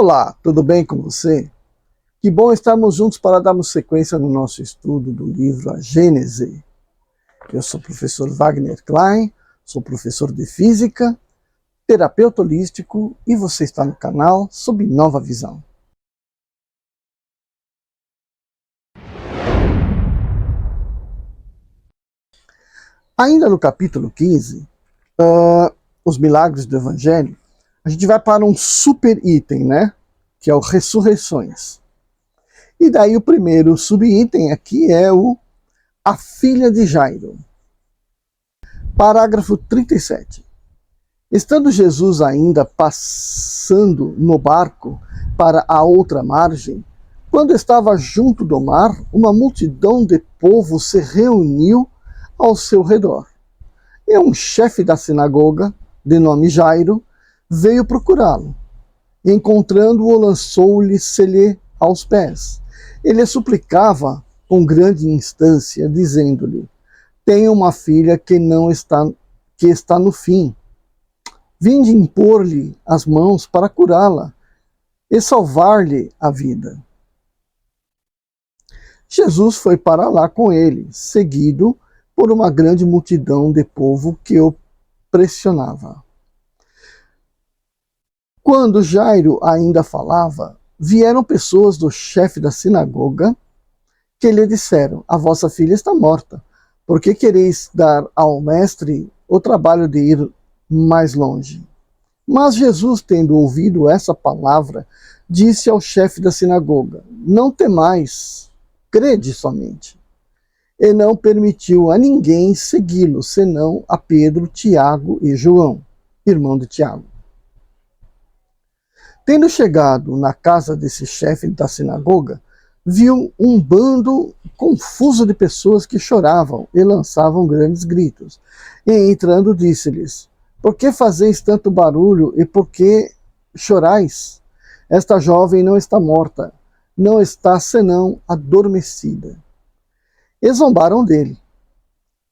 Olá, tudo bem com você? Que bom estarmos juntos para darmos sequência no nosso estudo do livro A Gênese. Eu sou o professor Wagner Klein, sou professor de Física, terapeuta holístico e você está no canal Sob Nova Visão. Ainda no capítulo 15, os milagres do Evangelho, a gente vai para um super item, né? Que é o ressurreições. E daí o primeiro subitem aqui é a filha de Jairo. Parágrafo 37. Estando Jesus ainda passando no barco para a outra margem, quando estava junto do mar, uma multidão de povo se reuniu ao seu redor. E um chefe da sinagoga, de nome Jairo, veio procurá-lo. Encontrando-o, lançou-lhe-se-lhe aos pés. Ele suplicava com grande instância, dizendo-lhe: tenho uma filha que está no fim. Vinde impor-lhe as mãos para curá-la e salvar-lhe a vida. Jesus foi para lá com ele, seguido por uma grande multidão de povo que o pressionava. Quando Jairo ainda falava, vieram pessoas do chefe da sinagoga que lhe disseram: a vossa filha está morta. Por que quereis dar ao mestre o trabalho de ir mais longe? Mas Jesus, tendo ouvido essa palavra, disse ao chefe da sinagoga: não temais, crede somente. E não permitiu a ninguém segui-lo, senão a Pedro, Tiago e João, irmão de Tiago. Tendo chegado na casa desse chefe da sinagoga, viu um bando confuso de pessoas que choravam e lançavam grandes gritos. E entrando, disse-lhes: por que fazeis tanto barulho e por que chorais? Esta jovem não está morta, não está senão adormecida. E zombaram dele.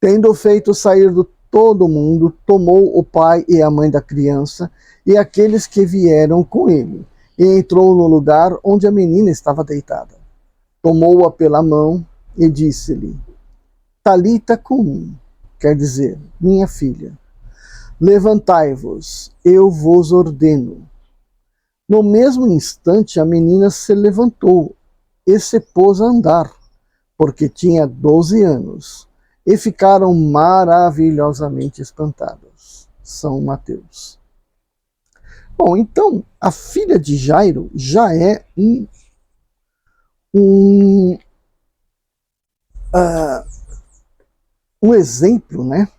Tendo feito sair do todo mundo, tomou o pai e a mãe da criança e aqueles que vieram com ele, e entrou no lugar onde a menina estava deitada. Tomou-a pela mão e disse-lhe: Talita cumi, quer dizer, minha filha, levantai-vos, eu vos ordeno. No mesmo instante a menina se levantou e se pôs a andar, porque tinha 12 anos, e ficaram maravilhosamente espantados. São Mateus. Bom, então, a filha de Jairo já é um exemplo, né,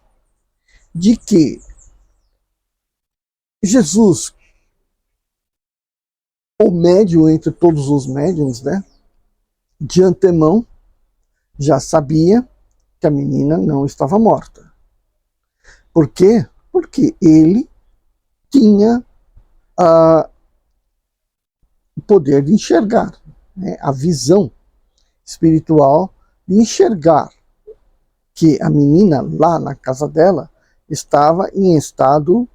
de que Jesus, o médium entre todos os médiuns, né, de antemão, já sabia que a menina não estava morta. Por quê? Porque ele tinha o poder de enxergar, né, a visão espiritual de enxergar que a menina lá na casa dela estava em estado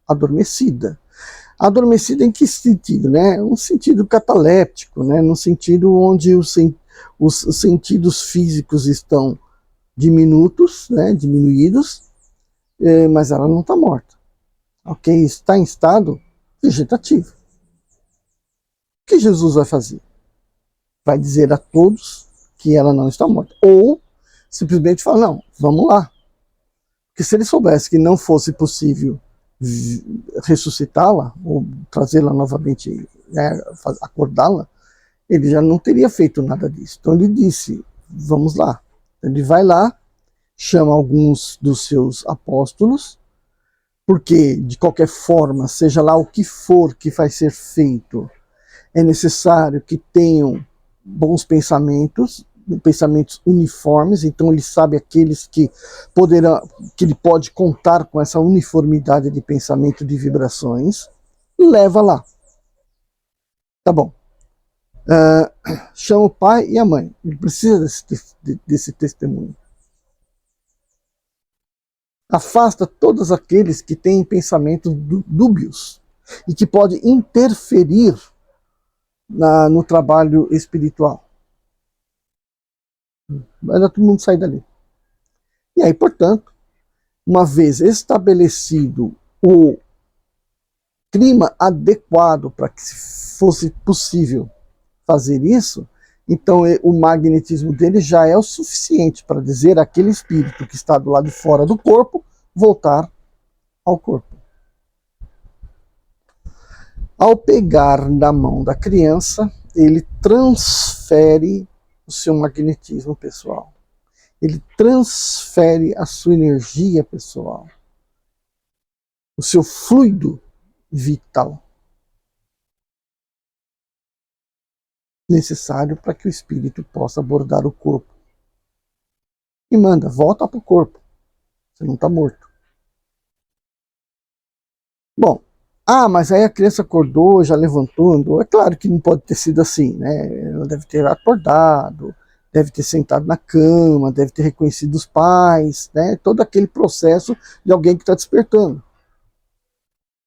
adormecida. Adormecida em que sentido? Né? Um sentido cataléptico, né? No sentido onde os sentidos físicos estão diminutos, né? Diminuídos, mas ela não está morta. Ok? Está em estado vegetativo. O que Jesus vai fazer? Vai dizer a todos que ela não está morta. Ou simplesmente falar: não, vamos lá. Porque se ele soubesse que não fosse possível ressuscitá-la, ou trazê-la novamente, né, acordá-la, ele já não teria feito nada disso. Então ele disse: vamos lá. Ele vai lá, chama alguns dos seus apóstolos, porque de qualquer forma, seja lá o que for que vai ser feito, é necessário que tenham bons pensamentos uniformes. Então ele sabe aqueles que ele pode contar com essa uniformidade de pensamento, de vibrações, leva lá. Tá bom. Chama o pai e a mãe. Ele precisa desse testemunho. Afasta todos aqueles que têm pensamentos dúbios, e que pode interferir no trabalho espiritual. Mas todo mundo sai dali. E aí, portanto, uma vez estabelecido o clima adequado para que fosse possível fazer isso, então o magnetismo dele já é o suficiente para dizer àquele espírito que está do lado de fora do corpo voltar ao corpo. Ao pegar na mão da criança, ele transfere o seu magnetismo pessoal. Ele transfere a sua energia pessoal, o seu fluido vital, necessário para que o espírito possa abordar o corpo. E manda, volta para o corpo, você não está morto. Bom, mas aí a criança acordou, já levantou, andou. É claro que não pode ter sido assim, né? Ela deve ter acordado, deve ter sentado na cama, deve ter reconhecido os pais, né? Todo aquele processo de alguém que está despertando,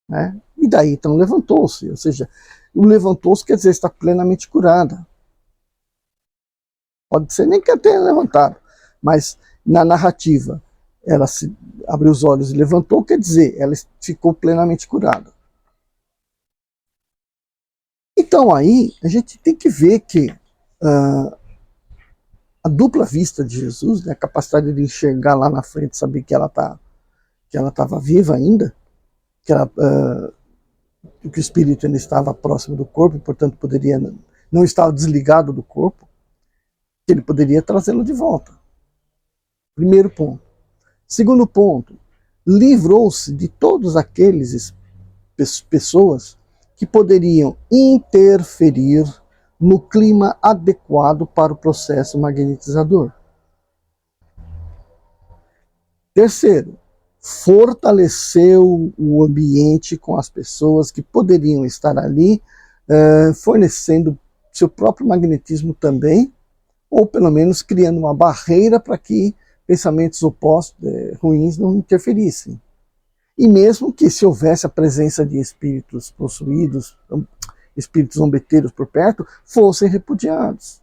né? E daí então levantou-se, ou seja, o levantou-se quer dizer está plenamente curada. Pode ser nem que ela tenha levantado, mas na narrativa ela se abriu os olhos e levantou, quer dizer, ela ficou plenamente curada. Então aí a gente tem que ver que a dupla vista de Jesus, né, a capacidade de enxergar lá na frente, saber que ela estava viva ainda, que o espírito ainda estava próximo do corpo, e, portanto não estava desligado do corpo, que ele poderia trazê-lo de volta. Primeiro ponto. Segundo ponto, livrou-se de todos aqueles pessoas que poderiam interferir no clima adequado para o processo magnetizador. Terceiro, fortaleceu o ambiente com as pessoas que poderiam estar ali, fornecendo seu próprio magnetismo também, ou pelo menos criando uma barreira para que pensamentos opostos, ruins, não interferissem. E mesmo que se houvesse a presença de espíritos possuídos, espíritos zombeteiros por perto, fossem repudiados.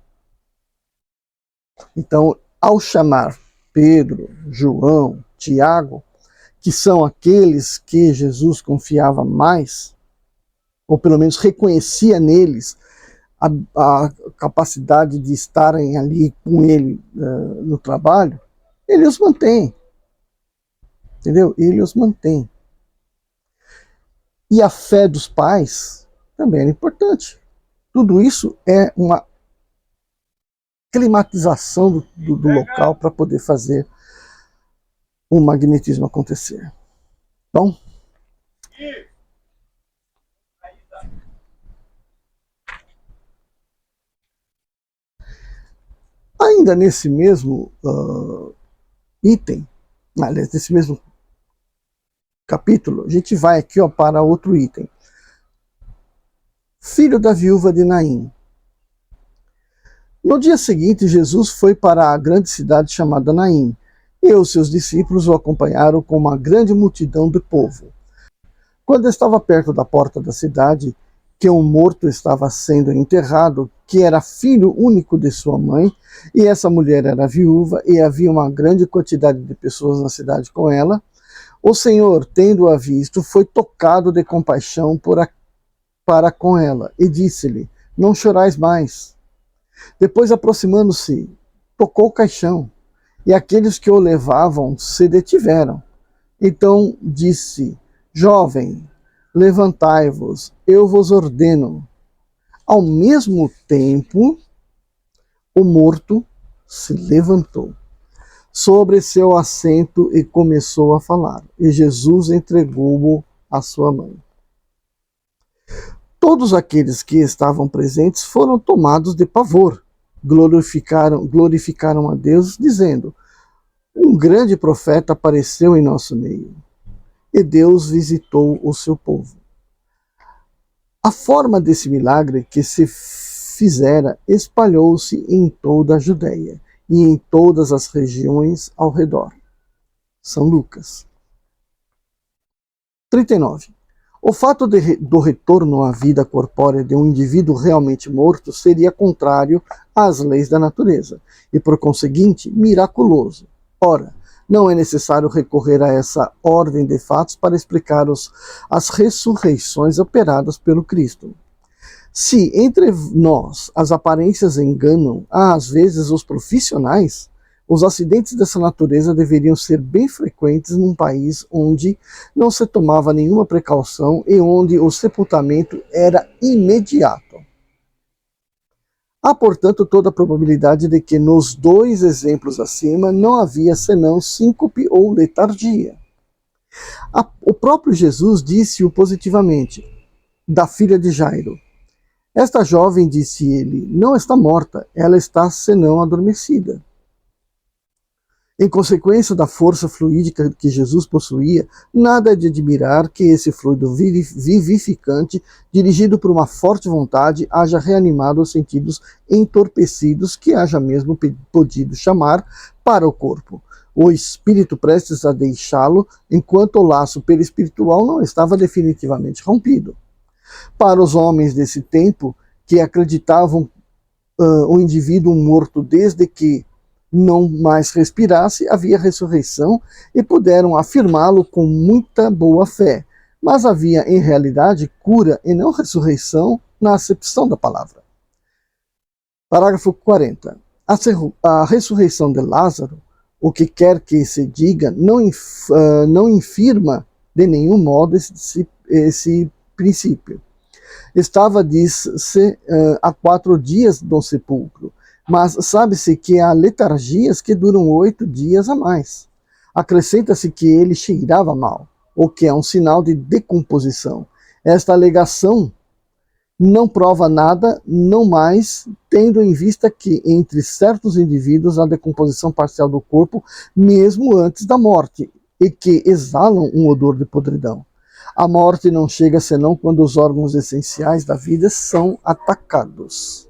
Então, ao chamar Pedro, João, Tiago, que são aqueles que Jesus confiava mais, ou pelo menos reconhecia neles a capacidade de estarem ali com ele no trabalho, ele os mantém. Entendeu? Ele os mantém. E a fé dos pais também era importante. Tudo isso é uma climatização do local para poder fazer o magnetismo acontecer. Bom? Ainda nesse mesmo item, aliás, nesse mesmo capítulo, a gente vai aqui para outro item. Filho da viúva de Naim. No dia seguinte, Jesus foi para a grande cidade chamada Naim, e os seus discípulos o acompanharam com uma grande multidão de povo. Quando estava perto da porta da cidade, que um morto estava sendo enterrado, que era filho único de sua mãe, e essa mulher era viúva, e havia uma grande quantidade de pessoas na cidade com ela, o Senhor, tendo-a visto, foi tocado de compaixão para com ela, e disse-lhe, não chorais mais. Depois, aproximando-se, tocou o caixão, e aqueles que o levavam se detiveram. Então disse, jovem, levantai-vos, eu vos ordeno. Ao mesmo tempo, o morto se levantou sobre seu assento e começou a falar. E Jesus entregou-o à sua mãe. Todos aqueles que estavam presentes foram tomados de pavor, glorificaram a Deus, dizendo, um grande profeta apareceu em nosso meio, e Deus visitou o seu povo. A forma desse milagre que se fizera espalhou-se em toda a Judéia e em todas as regiões ao redor. São Lucas. 39. O fato do retorno à vida corpórea de um indivíduo realmente morto seria contrário às leis da natureza e, por conseguinte, miraculoso. Ora, não é necessário recorrer a essa ordem de fatos para explicar as ressurreições operadas pelo Cristo. Se entre nós as aparências enganam, às vezes os profissionais, os acidentes dessa natureza deveriam ser bem frequentes num país onde não se tomava nenhuma precaução e onde o sepultamento era imediato. Há, portanto, toda a probabilidade de que nos dois exemplos acima não havia senão síncope ou letargia. O próprio Jesus disse-o positivamente, da filha de Jairo. Esta jovem, disse ele, não está morta, ela está senão adormecida. Em consequência da força fluídica que Jesus possuía, nada é de admirar que esse fluido vivificante, dirigido por uma forte vontade, haja reanimado os sentidos entorpecidos que haja mesmo podido chamar para o corpo. O espírito prestes a deixá-lo, enquanto o laço perispiritual não estava definitivamente rompido. Para os homens desse tempo, que acreditavam o indivíduo morto desde que não mais respirasse, havia ressurreição e puderam afirmá-lo com muita boa fé. Mas havia, em realidade, cura e não ressurreição na acepção da palavra. Parágrafo 40. A ressurreição de Lázaro, o que quer que se diga, não infirma de nenhum modo esse princípio. Estava, diz-se, há 4 dias do sepulcro, mas sabe-se que há letargias que duram 8 dias a mais. Acrescenta-se que ele cheirava mal, o que é um sinal de decomposição. Esta alegação não prova nada, não mais, tendo em vista que entre certos indivíduos há decomposição parcial do corpo, mesmo antes da morte, e que exalam um odor de podridão. A morte não chega senão quando os órgãos essenciais da vida são atacados.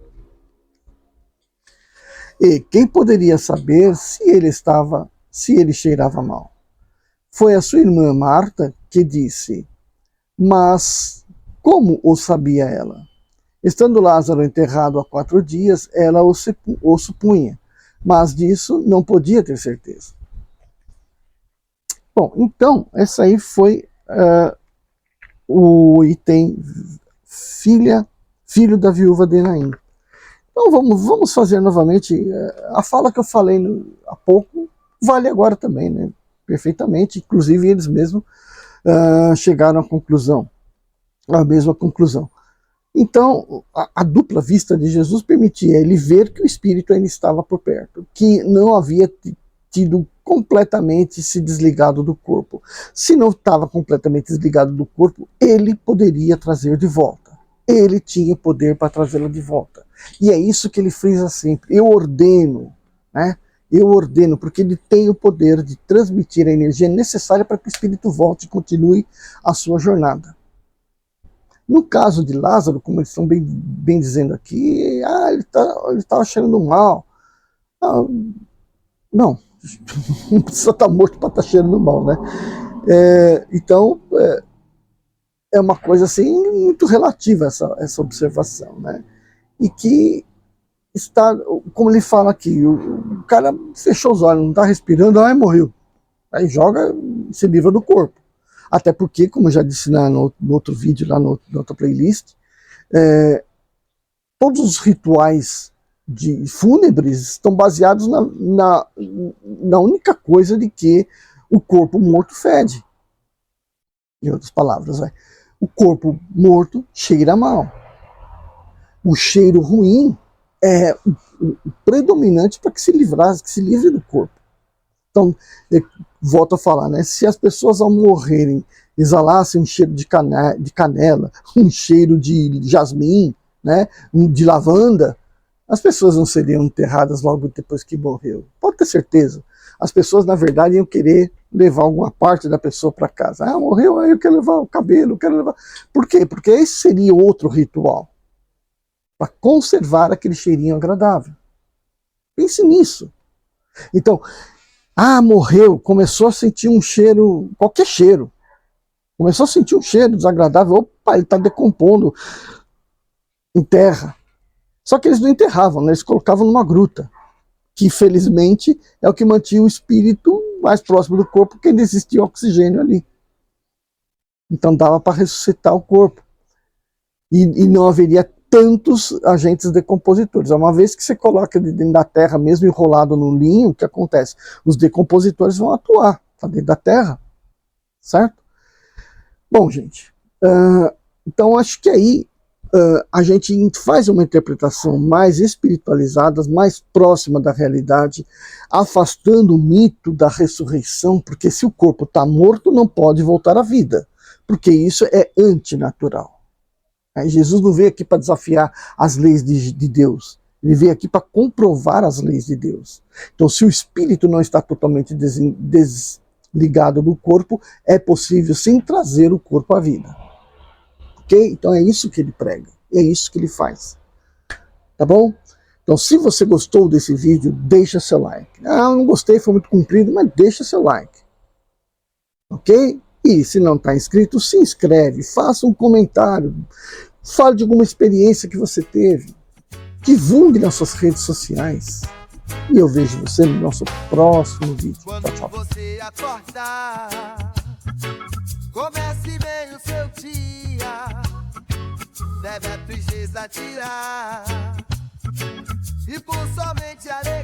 E quem poderia saber se ele cheirava mal? Foi a sua irmã Marta que disse, mas como o sabia ela? Estando Lázaro enterrado há 4 dias, ela o supunha, mas disso não podia ter certeza. Bom, então, essa aí foi o item filho da viúva de Naim. Então vamos fazer novamente a fala que eu falei há pouco, vale agora também, né? Perfeitamente, inclusive eles mesmos chegaram à mesma conclusão. Então, a dupla vista de Jesus permitia ele ver que o Espírito ainda estava por perto, que não havia tido completamente se desligado do corpo. Se não estava completamente desligado do corpo, ele poderia trazer de volta. Ele tinha poder para trazê-lo de volta. E é isso que ele frisa sempre. Eu ordeno, né? Eu ordeno, porque ele tem o poder de transmitir a energia necessária para que o espírito volte e continue a sua jornada. No caso de Lázaro, como eles estão bem dizendo aqui, ele estava cheirando mal. Não, não precisa estar morto para estar cheirando mal, né? Então, é uma coisa assim muito relativa essa observação, né? E que está, como ele fala aqui, o cara fechou os olhos, não está respirando, morreu. Aí joga, se livra do corpo. Até porque, como eu já disse no outro vídeo, lá na outra playlist, todos os rituais fúnebres estão baseados na única coisa de que o corpo morto fede. Em outras palavras, o corpo morto cheira mal. O cheiro ruim é o predominante para que se livre do corpo. Então, volto a falar, né? Se as pessoas ao morrerem exalassem um cheiro de canela, um cheiro de jasmim, né? De lavanda, as pessoas não seriam enterradas logo depois que morreu. Pode ter certeza. As pessoas, na verdade, iam querer levar alguma parte da pessoa para casa. Morreu, aí eu quero levar o cabelo, eu quero levar... Por quê? Porque esse seria outro ritual, para conservar aquele cheirinho agradável. Pense nisso. Então, morreu, começou a sentir um cheiro, qualquer cheiro. Começou a sentir um cheiro desagradável. Opa, ele está decompondo em terra. Só que eles não enterravam, né? Eles colocavam numa gruta, que felizmente é o que mantinha o espírito mais próximo do corpo, porque ainda existia oxigênio ali. Então dava para ressuscitar o corpo. E não haveria tantos agentes decompositores. Uma vez que você coloca dentro da terra, mesmo enrolado no linho, o que acontece? Os decompositores vão atuar dentro da terra, certo? Bom, gente, então acho que aí a gente faz uma interpretação mais espiritualizada, mais próxima da realidade, afastando o mito da ressurreição, porque se o corpo está morto, não pode voltar à vida, porque isso é antinatural. Jesus não veio aqui para desafiar as leis de Deus. Ele veio aqui para comprovar as leis de Deus. Então, se o espírito não está totalmente desligado do corpo, é possível sim trazer o corpo à vida. Ok? Então é isso que ele prega. É isso que ele faz. Tá bom? Então, se você gostou desse vídeo, deixa seu like. Ah, não gostei, foi muito comprido, mas deixa seu like. Ok? E se não está inscrito, se inscreve, faça um comentário, fale de alguma experiência que você teve, divulgue nas suas redes sociais. E eu vejo você no nosso próximo vídeo. Tchau, tchau. Quando você acordar, comece bem o seu dia, deve a tristeza tirar, e por somente alegria